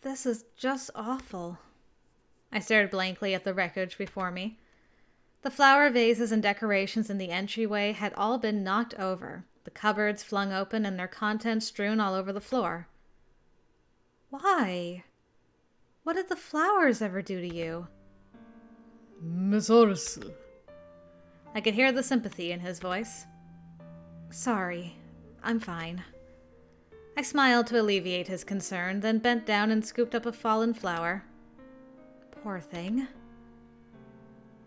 This is just awful. I stared blankly at the wreckage before me. The flower vases and decorations in the entryway had all been knocked over, the cupboards flung open and their contents strewn all over the floor. Why? What did the flowers ever do to you? Miss Arisu. I could hear the sympathy in his voice. Sorry, I'm fine. I smiled to alleviate his concern, then bent down and scooped up a fallen flower. Poor thing.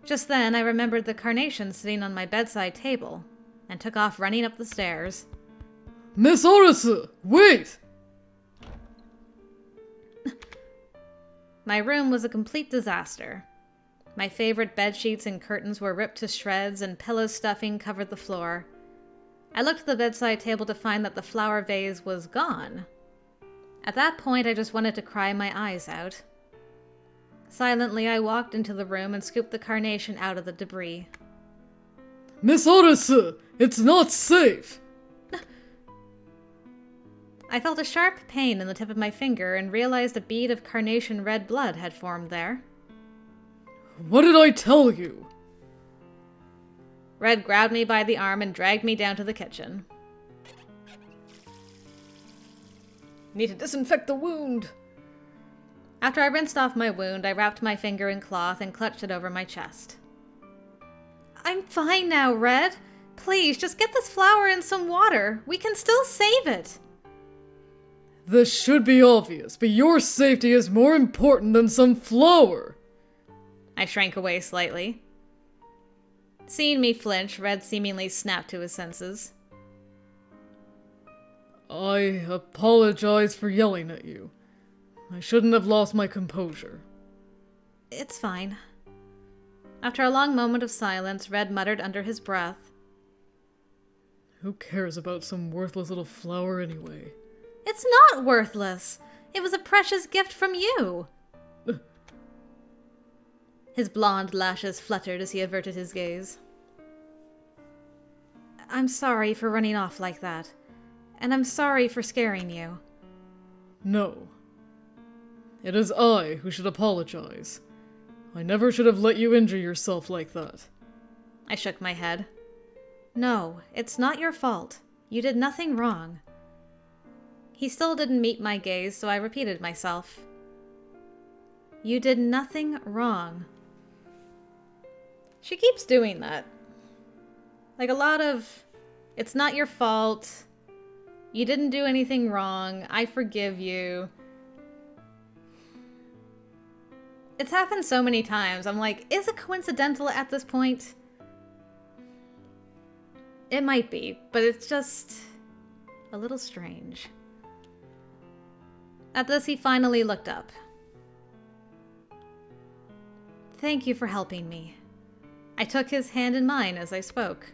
Just then, I remembered the carnation sitting on my bedside table, and took off running up the stairs. Miss Arisu, wait! My room was a complete disaster. My favorite bedsheets and curtains were ripped to shreds, and pillow stuffing covered the floor. I looked at the bedside table to find that the flower vase was gone. At that point, I just wanted to cry my eyes out. Silently, I walked into the room and scooped the carnation out of the debris. Miss Arisu, it's not safe! I felt a sharp pain in the tip of my finger and realized a bead of carnation red blood had formed there. What did I tell you? Red grabbed me by the arm and dragged me down to the kitchen. Need to disinfect the wound. After I rinsed off my wound, I wrapped my finger in cloth and clutched it over my chest. I'm fine now, Red. Please, just get this flower in some water. We can still save it. This should be obvious, but your safety is more important than some flower. I shrank away slightly. Seeing me flinch, Red seemingly snapped to his senses. I apologize for yelling at you. I shouldn't have lost my composure. It's fine. After a long moment of silence, Red muttered under his breath. Who cares about some worthless little flower anyway? It's not worthless. It was a precious gift from you. His blonde lashes fluttered as he averted his gaze. I'm sorry for running off like that. And I'm sorry for scaring you. No. It is I who should apologize. I never should have let you injure yourself like that. I shook my head. No, it's not your fault. You did nothing wrong. He still didn't meet my gaze, so I repeated myself. You did nothing wrong. She keeps doing that. Like a lot of, it's not your fault. You didn't do anything wrong. I forgive you. It's happened so many times. I'm like, is it coincidental at this point? It might be, but it's just a little strange. At this, he finally looked up. Thank you for helping me. I took his hand in mine as I spoke.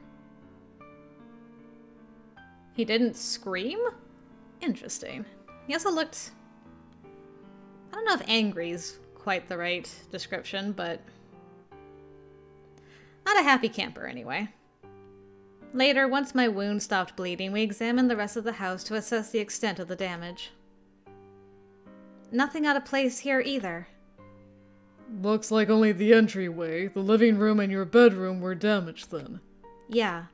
He didn't scream? Interesting. He also looked... I don't know if angry's quite the right description, but... not a happy camper anyway. Later, once my wound stopped bleeding, we examined the rest of the house to assess the extent of the damage. Nothing out of place here either. Looks like only the entryway, the living room, and your bedroom were damaged then. Yeah.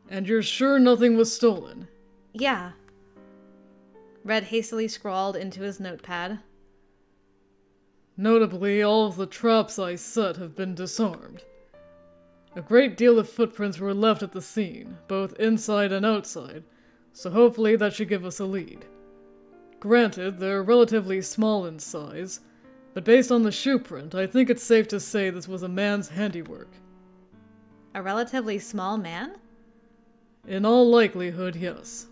And you're sure nothing was stolen? Yeah. Red hastily scrawled into his notepad. Notably, all of the traps I set have been disarmed. A great deal of footprints were left at the scene, both inside and outside, so hopefully that should give us a lead. Granted, they're relatively small in size, but based on the shoe print, I think it's safe to say this was a man's handiwork. A relatively small man? In all likelihood, yes.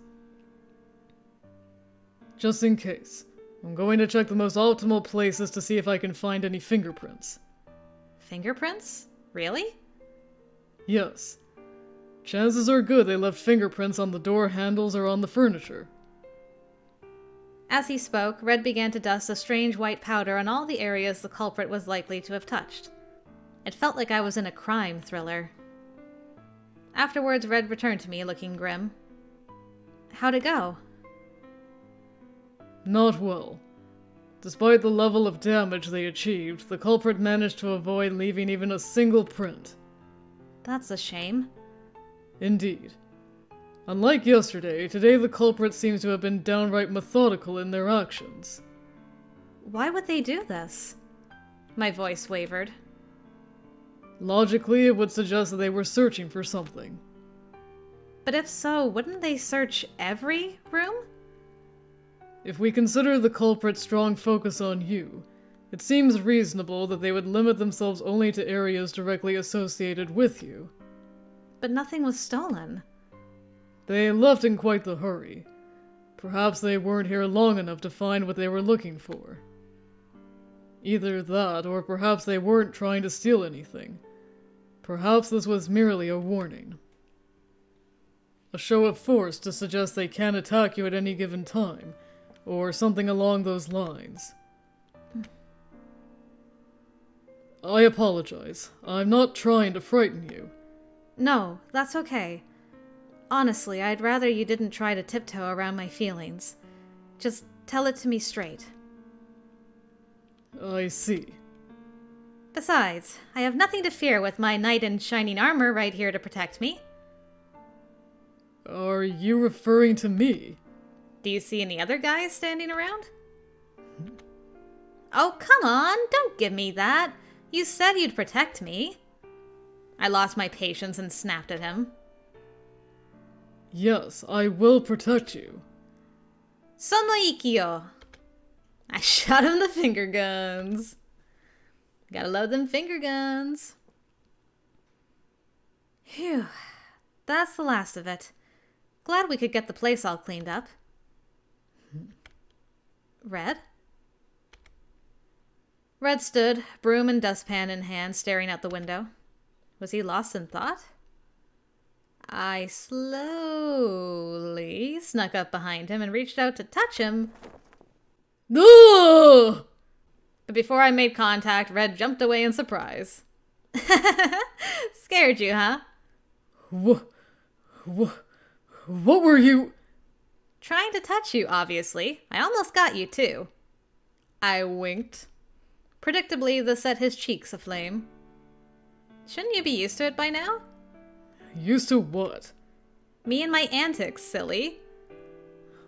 Just in case, I'm going to check the most optimal places to see if I can find any fingerprints. Fingerprints? Really? Yes. Chances are good they left fingerprints on the door handles or on the furniture. As he spoke, Red began to dust a strange white powder on all the areas the culprit was likely to have touched. It felt like I was in a crime thriller. Afterwards, Red returned to me, looking grim. How'd it go? Not well. Despite the level of damage they achieved, the culprit managed to avoid leaving even a single print. That's a shame. Indeed. Unlike yesterday, today the culprit seems to have been downright methodical in their actions. Why would they do this? My voice wavered. Logically, it would suggest that they were searching for something. But if so, wouldn't they search every room? If we consider the culprit's strong focus on you, it seems reasonable that they would limit themselves only to areas directly associated with you. But nothing was stolen. They left in quite the hurry. Perhaps they weren't here long enough to find what they were looking for. Either that, or perhaps they weren't trying to steal anything. Perhaps this was merely a warning. A show of force to suggest they can attack you at any given time, or something along those lines. I apologize. I'm not trying to frighten you. No, that's okay. Honestly, I'd rather you didn't try to tiptoe around my feelings. Just tell it to me straight. I see. Besides, I have nothing to fear with my knight in shining armor right here to protect me. Are you referring to me? Do you see any other guys standing around? Oh, come on, don't give me that. You said you'd protect me. I lost my patience and snapped at him. Yes, I will protect you. Sono ikkyo. I shot him the finger guns. Gotta love them finger guns. Phew. That's the last of it. Glad we could get the place all cleaned up. Red? Red stood, broom and dustpan in hand, staring out the window. Was he lost in thought? I slowly snuck up behind him and reached out to touch him. No! But before I made contact, Red jumped away in surprise. Scared you, huh? What were you? Trying to touch you, obviously. I almost got you, too. I winked. Predictably, this set his cheeks aflame. Shouldn't you be used to it by now? Used to what? Me and my antics, silly.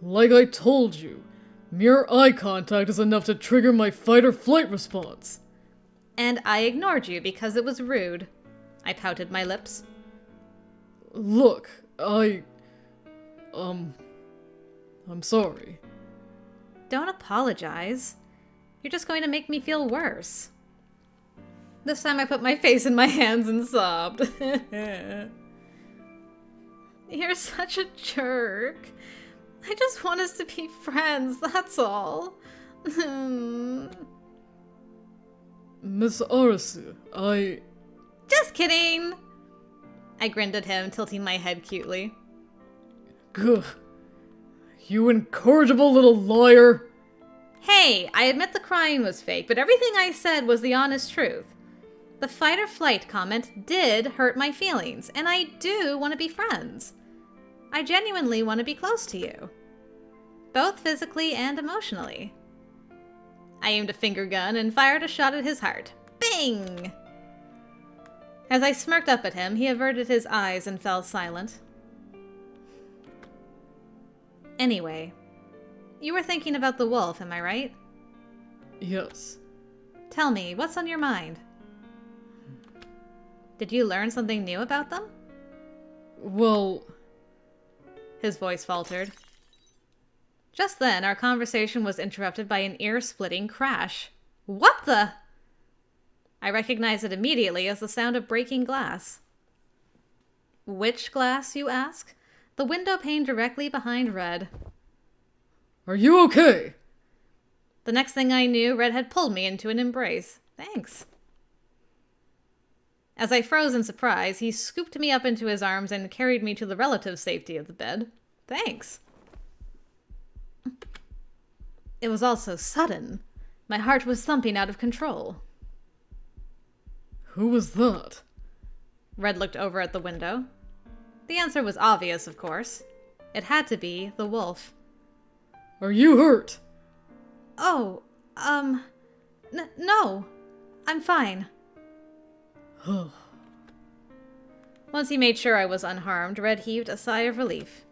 Like I told you, mere eye contact is enough to trigger my fight-or-flight response. And I ignored you because it was rude. I pouted my lips. Look, I'm sorry. Don't apologize. You're just going to make me feel worse. This time I put my face in my hands and sobbed. You're such a jerk. I just want us to be friends, that's all. Miss Arisu, Just kidding! I grinned at him, tilting my head cutely. Gugh. You incorrigible little liar! Hey, I admit the crying was fake, but everything I said was the honest truth. The fight or flight comment did hurt my feelings, and I do want to be friends. I genuinely want to be close to you. Both physically and emotionally. I aimed a finger gun and fired a shot at his heart. Bing! As I smirked up at him, he averted his eyes and fell silent. Anyway, you were thinking about the wolf, am I right? Yes. Tell me, what's on your mind? Did you learn something new about them? Well... His voice faltered. Just then, our conversation was interrupted by an ear-splitting crash. What the? I recognized it immediately as the sound of breaking glass. Which glass, you ask? The window pane directly behind Red. Are you okay? The next thing I knew, Red had pulled me into an embrace. Thanks. As I froze in surprise, he scooped me up into his arms and carried me to the relative safety of the bed. Thanks. It was all so sudden. My heart was thumping out of control. Who was that? Red looked over at the window. The answer was obvious, of course. It had to be the wolf. Are you hurt? Oh, No. I'm fine. Once he made sure I was unharmed, Red heaved a sigh of relief.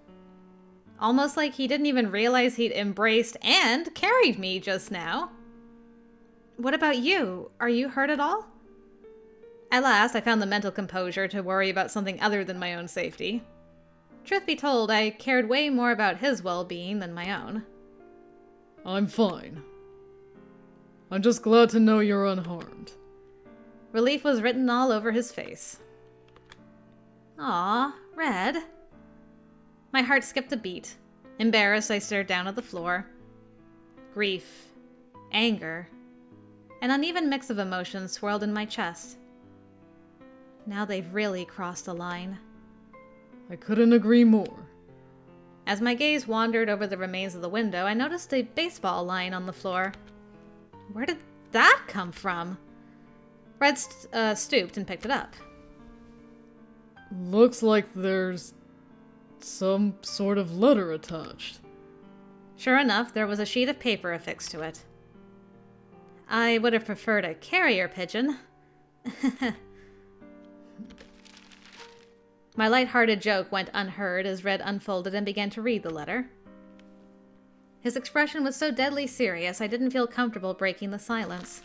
Almost like he didn't even realize he'd embraced and carried me just now. What about you? Are you hurt at all? At last, I found the mental composure to worry about something other than my own safety. Truth be told, I cared way more about his well-being than my own. I'm fine. I'm just glad to know you're unharmed. Relief was written all over his face. Aw, Red. My heart skipped a beat. Embarrassed, I stared down at the floor. Grief, anger, an uneven mix of emotions swirled in my chest. Now they've really crossed a line. I couldn't agree more. As my gaze wandered over the remains of the window, I noticed a baseball lying on the floor. Where did that come from? Red stooped and picked it up. Looks like there's some sort of letter attached. Sure enough, there was a sheet of paper affixed to it. I would have preferred a carrier pigeon. My light-hearted joke went unheard as Red unfolded and began to read the letter. His expression was so deadly serious, I didn't feel comfortable breaking the silence.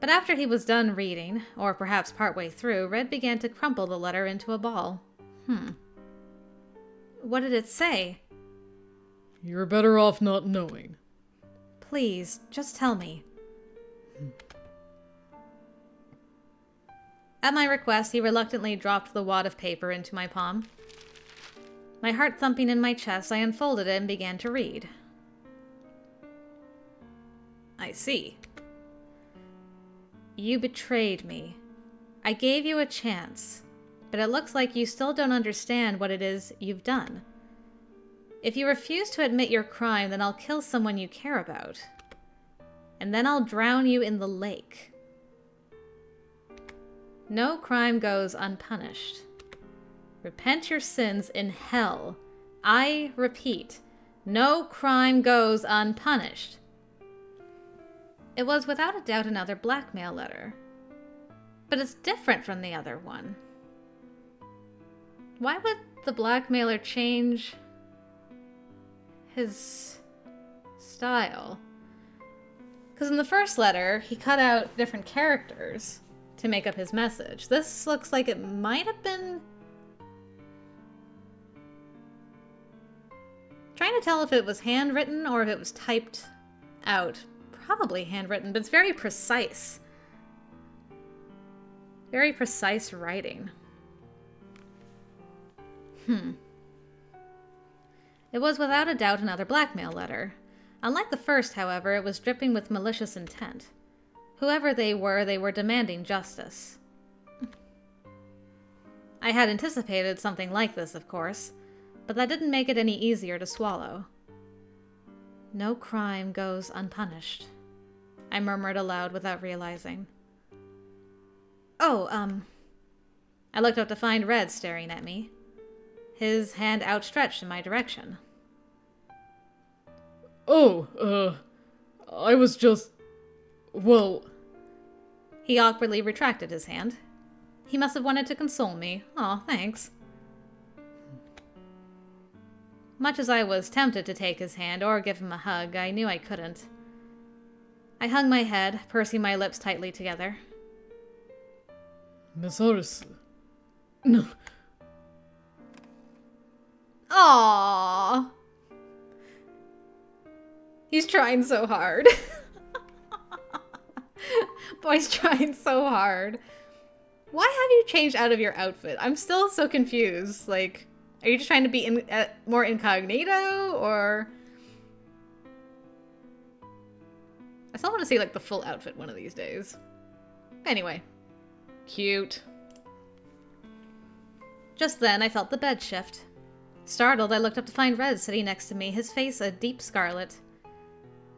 But after he was done reading, or perhaps partway through, Red began to crumple the letter into a ball. What did it say? You're better off not knowing. Please, just tell me. At my request, he reluctantly dropped the wad of paper into my palm. My heart thumping in my chest, I unfolded it and began to read. I see. You betrayed me. I gave you a chance, but it looks like you still don't understand what it is you've done. If you refuse to admit your crime, then I'll kill someone you care about. And then I'll drown you in the lake. No crime goes unpunished. Repent your sins in hell. I repeat, no crime goes unpunished. It was without a doubt another blackmail letter. But it's different from the other one. Why would the blackmailer change his style? Because in the first letter, he cut out different characters to make up his message. This looks like it might have been... Trying to tell if it was handwritten or if it was typed out. Probably handwritten, but it's very precise. Very precise writing. It was without a doubt another blackmail letter. Unlike the first, however, it was dripping with malicious intent. Whoever they were demanding justice. I had anticipated something like this, of course, but that didn't make it any easier to swallow. No crime goes unpunished, I murmured aloud without realizing. I looked up to find Red staring at me, his hand outstretched in my direction. I was just... well... He awkwardly retracted his hand. He must have wanted to console me. Aw, thanks. Much as I was tempted to take his hand or give him a hug, I knew I couldn't. I hung my head, pursing my lips tightly together. Miss Arisu. No. Aww. He's trying so hard. Boy's trying so hard. Why have you changed out of your outfit? I'm still so confused. Like, are you just trying to be more incognito, or... I still want to see, like, the full outfit one of these days. Anyway. Cute. Just then, I felt the bed shift. Startled, I looked up to find Red sitting next to me, his face a deep scarlet.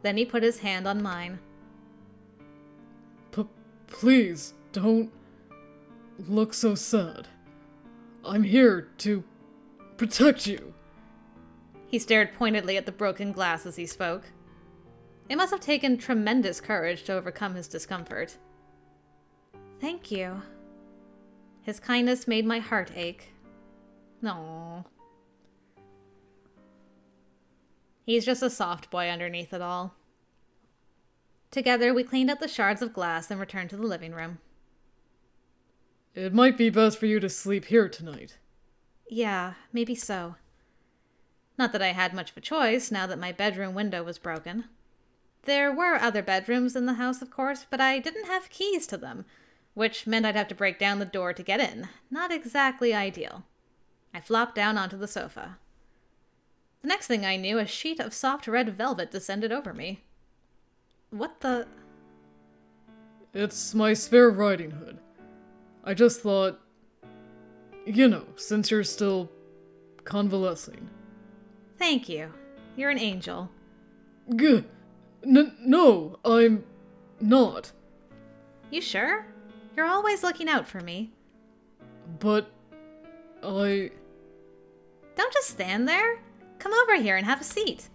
Then he put his hand on mine. Please, don't look so sad. I'm here to protect you. He stared pointedly at the broken glass as he spoke. It must have taken tremendous courage to overcome his discomfort. Thank you. His kindness made my heart ache. Aww. He's just a soft boy underneath it all. Together, we cleaned up the shards of glass and returned to the living room. It might be best for you to sleep here tonight. Yeah, maybe so. Not that I had much of a choice now that my bedroom window was broken. There were other bedrooms in the house, of course, but I didn't have keys to them, which meant I'd have to break down the door to get in. Not exactly ideal. I flopped down onto the sofa. The next thing I knew, a sheet of soft red velvet descended over me. What the... It's my spare riding hood. I just thought... You know, since you're still convalescing. Thank you. You're an angel. No, I'm not. You sure? You're always looking out for me. But I... Don't just stand there. Come over here and have a seat.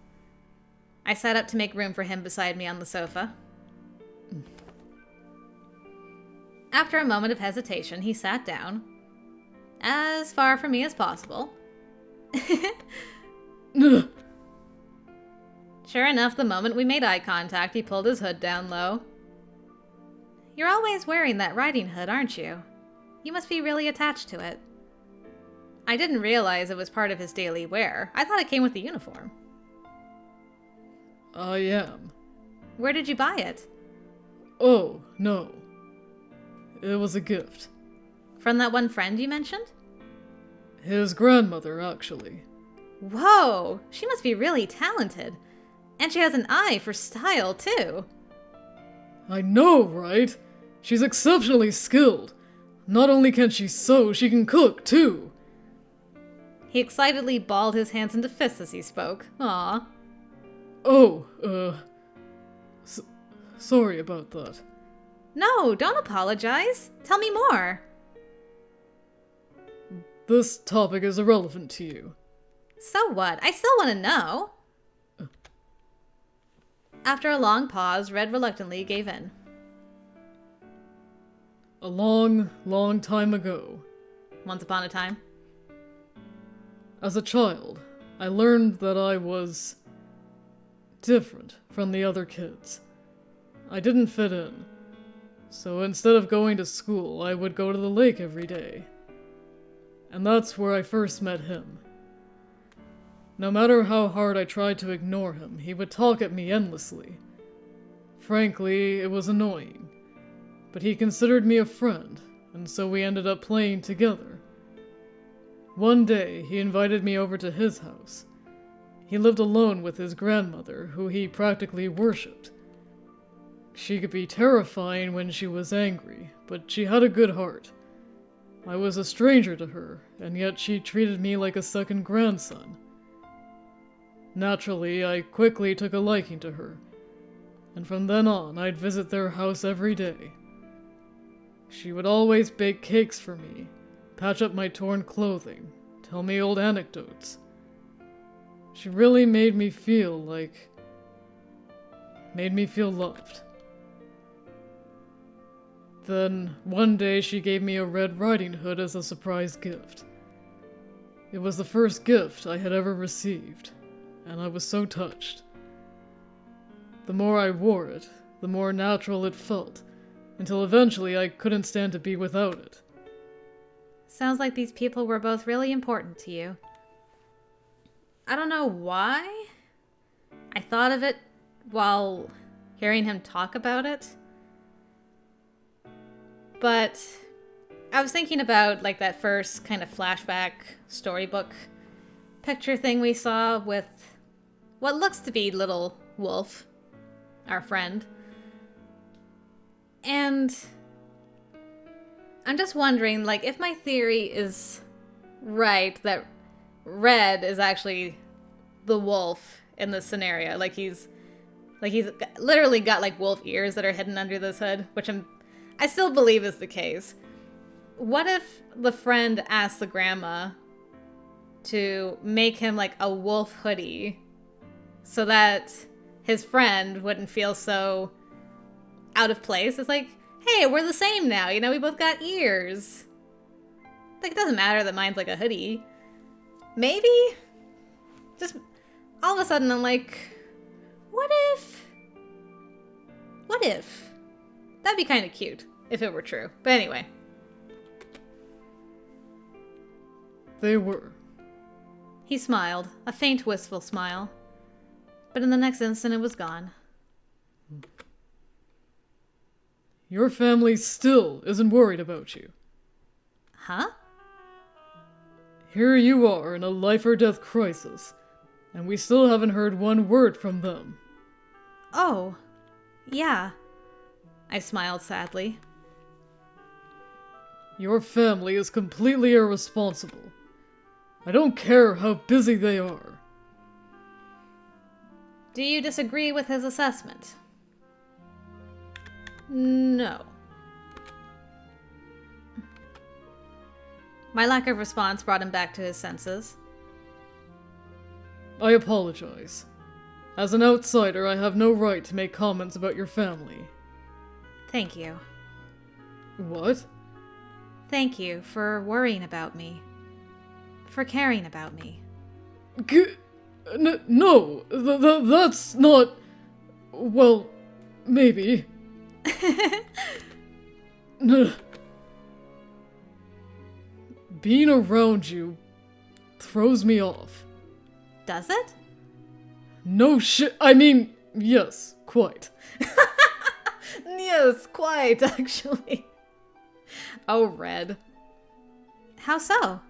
I sat up to make room for him beside me on the sofa. After a moment of hesitation, he sat down, as far from me as possible. Sure enough, the moment we made eye contact, he pulled his hood down low. You're always wearing that riding hood, aren't you? You must be really attached to it. I didn't realize it was part of his daily wear. I thought it came with the uniform. I am. Where did you buy it? Oh, no. It was a gift. From that one friend you mentioned? His grandmother, actually. Whoa! She must be really talented. And she has an eye for style, too. I know, right? She's exceptionally skilled. Not only can she sew, she can cook, too. He excitedly balled his hands into fists as he spoke. Aw. Oh, sorry about that. No, don't apologize. Tell me more. This topic is irrelevant to you. So what? I still want to know. After a long pause, Red reluctantly gave in. A long, long time ago. Once upon a time. As a child, I learned that I was different from the other kids. I didn't fit in. So instead of going to school, I would go to the lake every day. And that's where I first met him. No matter how hard I tried to ignore him, he would talk at me endlessly. Frankly, it was annoying. But he considered me a friend, and so we ended up playing together. One day, he invited me over to his house. He lived alone with his grandmother, who he practically worshipped. She could be terrifying when she was angry, but she had a good heart. I was a stranger to her, and yet she treated me like a second grandson. Naturally, I quickly took a liking to her, and from then on, I'd visit their house every day. She would always bake cakes for me, patch up my torn clothing, tell me old anecdotes. She really made me feel loved. Then, one day she gave me a Red Riding Hood as a surprise gift. It was the first gift I had ever received, and I was so touched. The more I wore it, the more natural it felt, until eventually I couldn't stand to be without it. Sounds like these people were both really important to you. I don't know why I thought of it while hearing him talk about it. But I was thinking about like that first kind of flashback storybook picture thing we saw with what looks to be little Wolf, our friend. And I'm just wondering, like, if my theory is right, that Red is actually the wolf in this scenario. Like he's literally got like wolf ears that are hidden under this hood, which I still believe is the case. What if the friend asked the grandma to make him like a wolf hoodie so that his friend wouldn't feel so out of place. It's like, hey, we're the same now, you know, we both got ears. Like, it doesn't matter that mine's like a hoodie. Maybe? Just all of a sudden I'm like, what if? What if? That'd be kind of cute if it were true. But anyway. They were. He smiled, a faint, wistful smile. But in the next instant, it was gone. Your family still isn't worried about you. Huh? Here you are in a life or death crisis, and we still haven't heard one word from them. Oh, yeah. I smiled sadly. Your family is completely irresponsible. I don't care how busy they are. Do you disagree with his assessment? No. My lack of response brought him back to his senses. I apologize. As an outsider, I have no right to make comments about your family. Thank you. What? Thank you for worrying about me. For caring about me. No, that's not... Well, maybe. Being around you throws me off. Does it? No shit. I mean, yes, quite. Yes, quite, actually. Oh, Red. How so?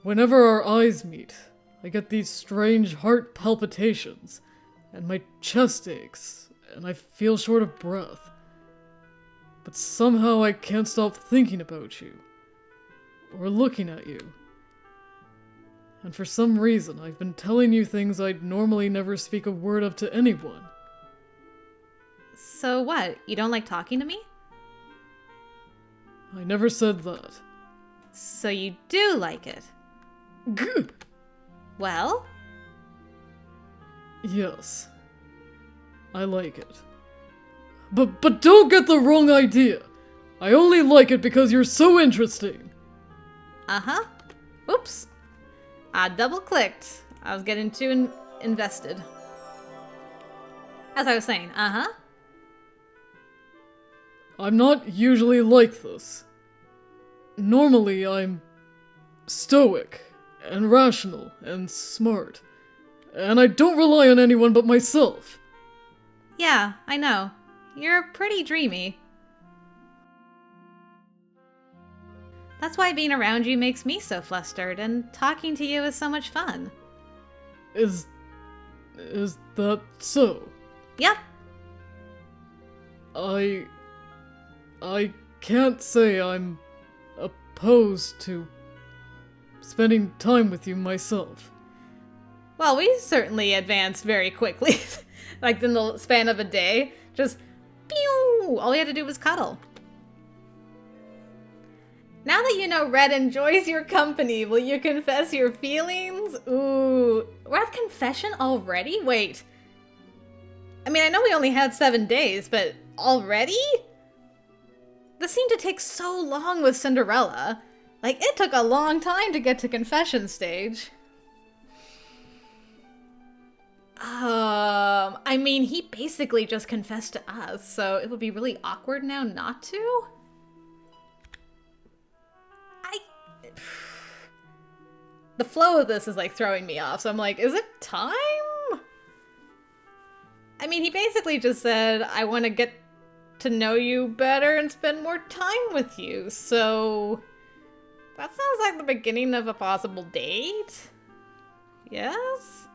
Whenever our eyes meet, I get these strange heart palpitations, and my chest aches, and I feel short of breath. But somehow I can't stop thinking about you, or looking at you. And for some reason, I've been telling you things I'd normally never speak a word of to anyone. So what? You don't like talking to me? I never said that. So you do like it? Gah! Well? Yes. I like it. But don't get the wrong idea. I only like it because you're so interesting. Uh-huh. Oops. I double-clicked. I was getting too invested. As I was saying, uh-huh. I'm not usually like this. Normally, I'm stoic and rational and smart. And I don't rely on anyone but myself. Yeah, I know. You're pretty dreamy. That's why being around you makes me so flustered, and talking to you is so much fun. Is that so? Yep. I can't say I'm opposed to spending time with you myself. Well, we certainly advanced very quickly. Like in the span of a day. Just, pew! All we had to do was cuddle. Now that you know Red enjoys your company, will you confess your feelings? Ooh, we're at confession already? Wait. I mean, I know we only had 7 days, but already? This seemed to take so long with Cinderella. Like, it took a long time to get to confession stage. I mean, he basically just confessed to us, so it would be really awkward now not to? The flow of this is like throwing me off, so I'm like, is it time? I mean, he basically just said, I want to get to know you better and spend more time with you, so that sounds like the beginning of a possible date? Yes?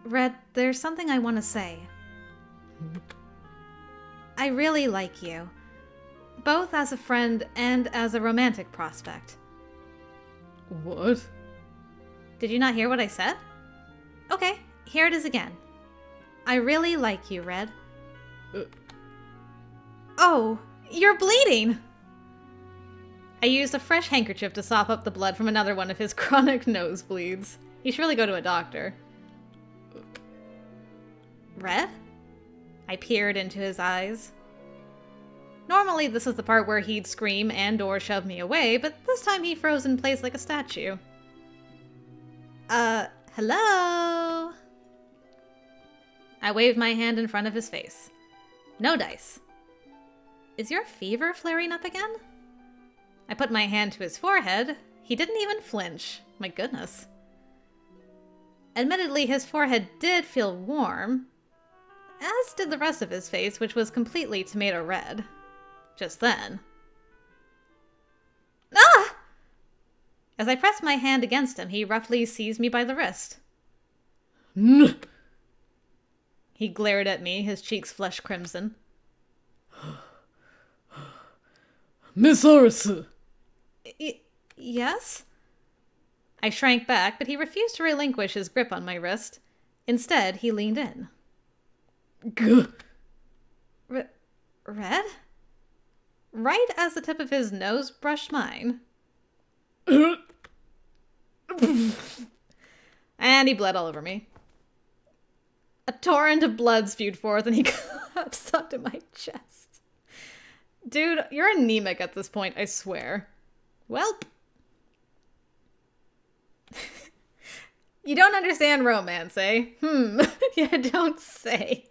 Red, there's something I want to say. I really like you, both as a friend and as a romantic prospect. What? Did you not hear what I said? Okay, here it is again. I really like you, Red. Oh, you're bleeding! I used a fresh handkerchief to sop up the blood from another one of his chronic nosebleeds. He should really go to a doctor. Red? I peered into his eyes. Normally, this is the part where he'd scream and/or shove me away, but this time he froze in place like a statue. Hello? I waved my hand in front of his face. No dice. Is your fever flaring up again? I put my hand to his forehead. He didn't even flinch. My goodness. Admittedly, his forehead did feel warm, as did the rest of his face, which was completely tomato red. Just then. Ah! As I pressed my hand against him, he roughly seized me by the wrist. He glared at me, his cheeks flushed crimson. Miss Arisu! Yes? I shrank back, but he refused to relinquish his grip on my wrist. Instead, he leaned in. Red? Right as the tip of his nose brushed mine. And he bled all over me. A torrent of blood spewed forth and he collapsed onto my chest. Dude, you're anemic at this point, I swear. Welp. You don't understand romance, eh? You don't say.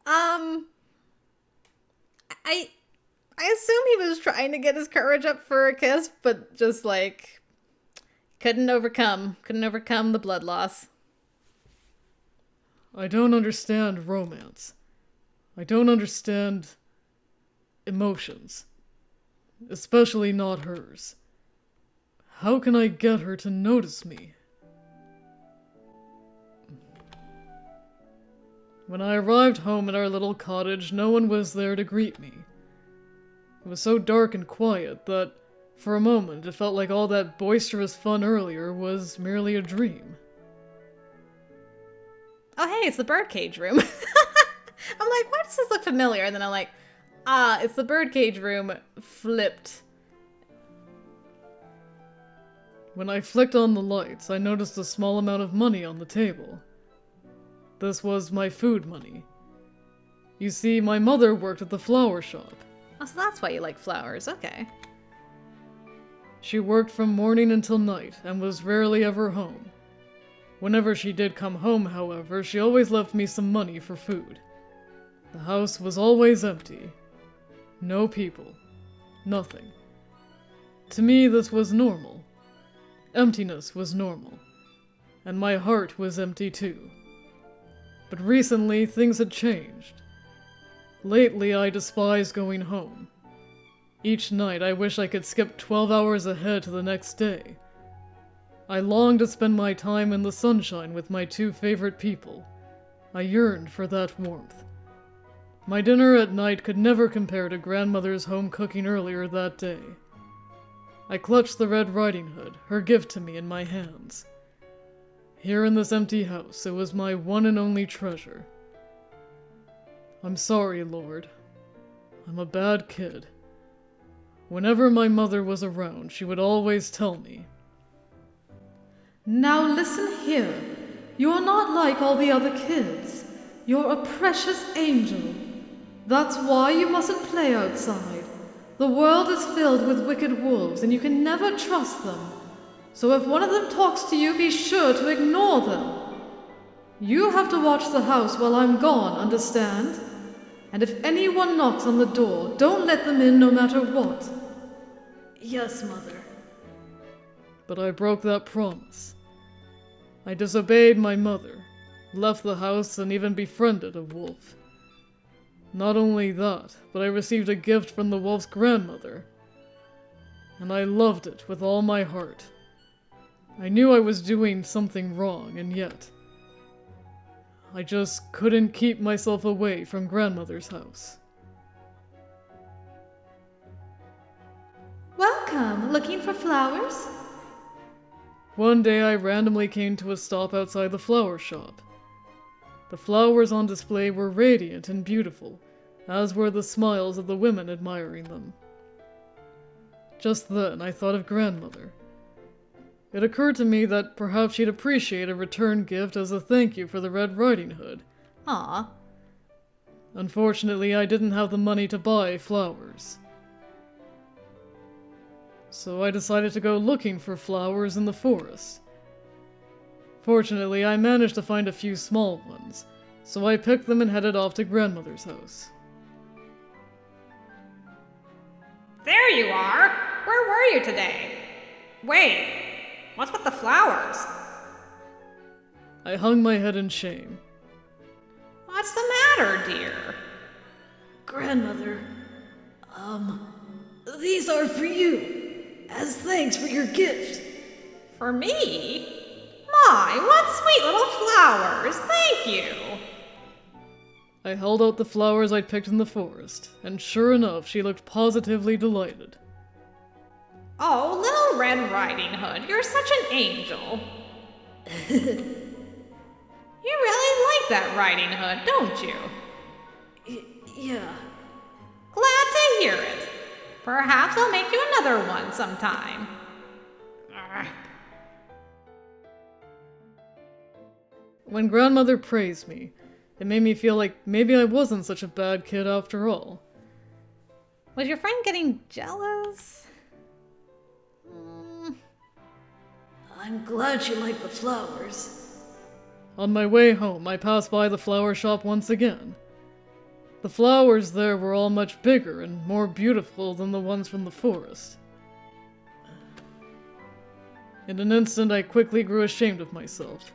I assume he was trying to get his courage up for a kiss, but just like couldn't overcome the blood loss. I don't understand romance. I don't understand emotions. Especially not hers. How can I get her to notice me? When I arrived home at our little cottage, no one was there to greet me. It was so dark and quiet that, for a moment, it felt like all that boisterous fun earlier was merely a dream. Oh hey, it's the birdcage room. I'm like, why does this look familiar? And then I'm like, it's the birdcage room flipped. When I flicked on the lights, I noticed a small amount of money on the table. This was my food money. You see, my mother worked at the flower shop. Oh, so that's why you like flowers, okay. She worked from morning until night, and was rarely ever home. Whenever she did come home, however, she always left me some money for food. The house was always empty. No people. Nothing. To me, this was normal. Emptiness was normal. And my heart was empty too. But recently, things had changed. Lately, I despise going home. Each night, I wish I could skip 12 hours ahead to the next day. I longed to spend my time in the sunshine with my two favorite people. I yearned for that warmth. My dinner at night could never compare to grandmother's home cooking earlier that day. I clutched the Red Riding Hood, her gift to me, in my hands. Here in this empty house, it was my one and only treasure. I'm sorry, Lord. I'm a bad kid. Whenever my mother was around, she would always tell me, "Now listen here. You're not like all the other kids. You're a precious angel. That's why you mustn't play outside. The world is filled with wicked wolves, and you can never trust them. So if one of them talks to you, be sure to ignore them. You have to watch the house while I'm gone, understand? And if anyone knocks on the door, don't let them in no matter what." Yes, Mother. but I broke that promise. I disobeyed my mother, left the house, and even befriended a wolf. Not only that, but I received a gift from the wolf's grandmother, and I loved it with all my heart. I knew I was doing something wrong, and yet I just couldn't keep myself away from grandmother's house. Welcome! Looking for flowers? One day I randomly came to a stop outside the flower shop. The flowers on display were radiant and beautiful, as were the smiles of the women admiring them. Just then I thought of grandmother. It occurred to me that perhaps she'd appreciate a return gift as a thank you for the Red Riding Hood. Aw. Unfortunately, I didn't have the money to buy flowers. So I decided to go looking for flowers in the forest. Fortunately, I managed to find a few small ones, so I picked them and headed off to Grandmother's house. There you are! Where were you today? Wait, what's with the flowers? I hung my head in shame. What's the matter, dear? Grandmother, these are for you, as thanks for your gift. For me? My, what sweet little flowers! Thank you! I held out the flowers I'd picked in the forest, and sure enough, she looked positively delighted. Oh, little Red Riding Hood, you're such an angel. You really like that riding hood, don't you? Yeah. Glad to hear it. Perhaps I'll make you another one sometime. When Grandmother praised me, it made me feel like maybe I wasn't such a bad kid after all. Was your friend getting jealous? I'm glad you like the flowers. On my way home, I passed by the flower shop once again. The flowers there were all much bigger and more beautiful than the ones from the forest. In an instant, I quickly grew ashamed of myself.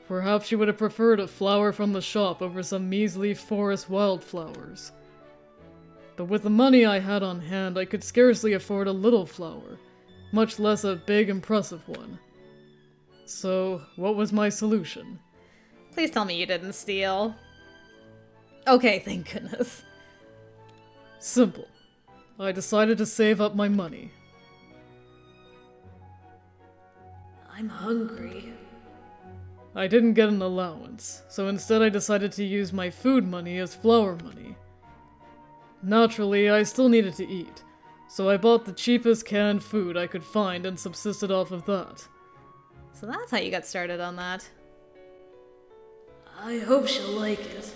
Perhaps she would have preferred a flower from the shop over some measly forest wildflowers. But with the money I had on hand, I could scarcely afford a little flower, much less a big, impressive one. So, what was my solution? Please tell me you didn't steal. Okay, thank goodness. Simple. I decided to save up my money. I'm hungry. I didn't get an allowance, so instead I decided to use my food money as flower money. Naturally, I still needed to eat, so I bought the cheapest canned food I could find and subsisted off of that. So that's how you got started on that. I hope she'll like it.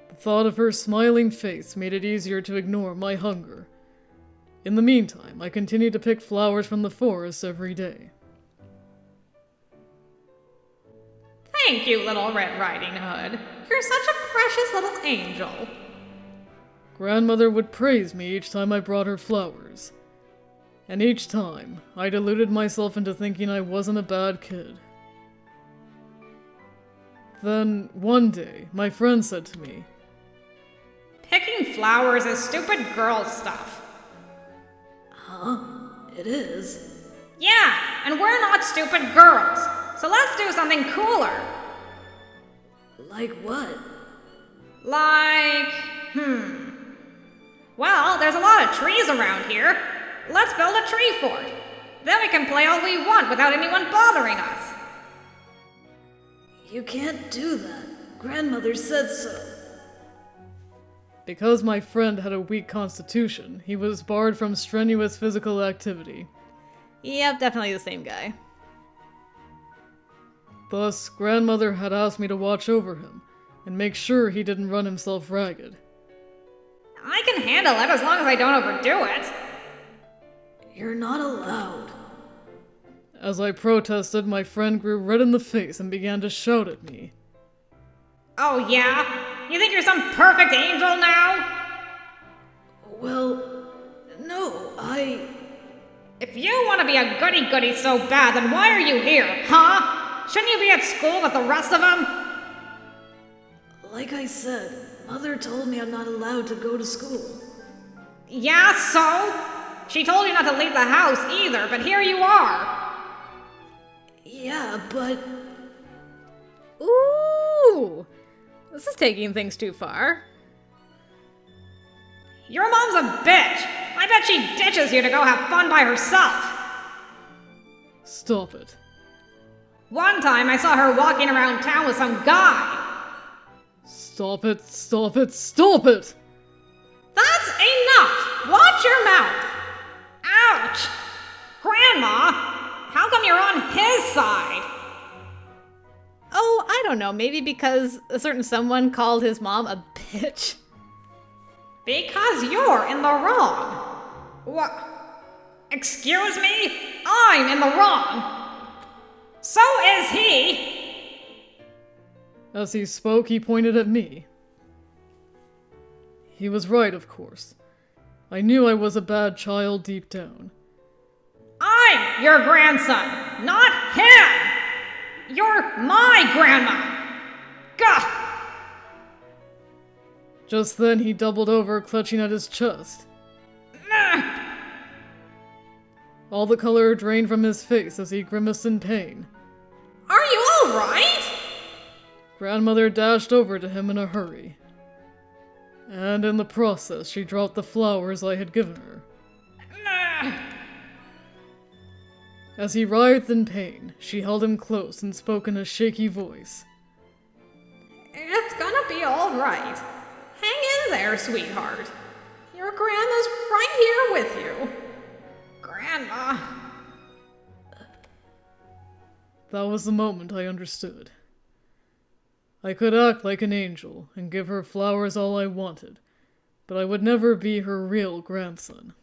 The thought of her smiling face made it easier to ignore my hunger. In the meantime, I continued to pick flowers from the forest every day. Thank you, little Red Riding Hood. You're such a precious little angel. Grandmother would praise me each time I brought her flowers. And each time, I deluded myself into thinking I wasn't a bad kid. Then, one day, my friend said to me, Picking flowers is stupid girl stuff. Huh? It is. Yeah, and we're not stupid girls, so let's do something cooler. Like what? Like, Well, there's a lot of trees around here. Let's build a tree fort. Then we can play all we want without anyone bothering us. You can't do that. Grandmother said so. because my friend had a weak constitution, he was barred from strenuous physical activity. Yep, definitely the same guy. Thus, Grandmother had asked me to watch over him, and make sure he didn't run himself ragged. I can handle it as long as I don't overdo it. You're not allowed. As I protested, my friend grew red in the face and began to shout at me. Oh yeah? You think you're some perfect angel now? Well, no, If you want to be a goody-goody so bad, then why are you here, huh? Shouldn't you be at school with the rest of them? Like I said, Mother told me I'm not allowed to go to school. Yeah, so? She told you not to leave the house either, but here you are. Yeah, but... Ooh! This is taking things too far. Your mom's a bitch. I bet she ditches you to go have fun by herself. Stop it. One time I saw her walking around town with some guy. Stop it, stop it, stop it! That's enough! Watch your mouth! Ouch! Grandma, how come you're on his side? Oh, I don't know. Maybe because a certain someone called his mom a bitch. Because you're in the wrong. What? Excuse me? I'm in the wrong. So is he. As he spoke, he pointed at me. He was right, of course. I knew I was a bad child deep down. I'm your grandson, not him! You're my grandma! Gah! Just then he doubled over, clutching at his chest. All the color drained from his face as he grimaced in pain. Are you alright? Grandmother dashed over to him in a hurry. And in the process, she dropped the flowers I had given her. As he writhed in pain, she held him close and spoke in a shaky voice. It's gonna be alright. Hang in there, sweetheart. Your grandma's right here with you. Grandma. That was the moment I understood. I could act like an angel and give her flowers all I wanted, but I would never be her real grandson.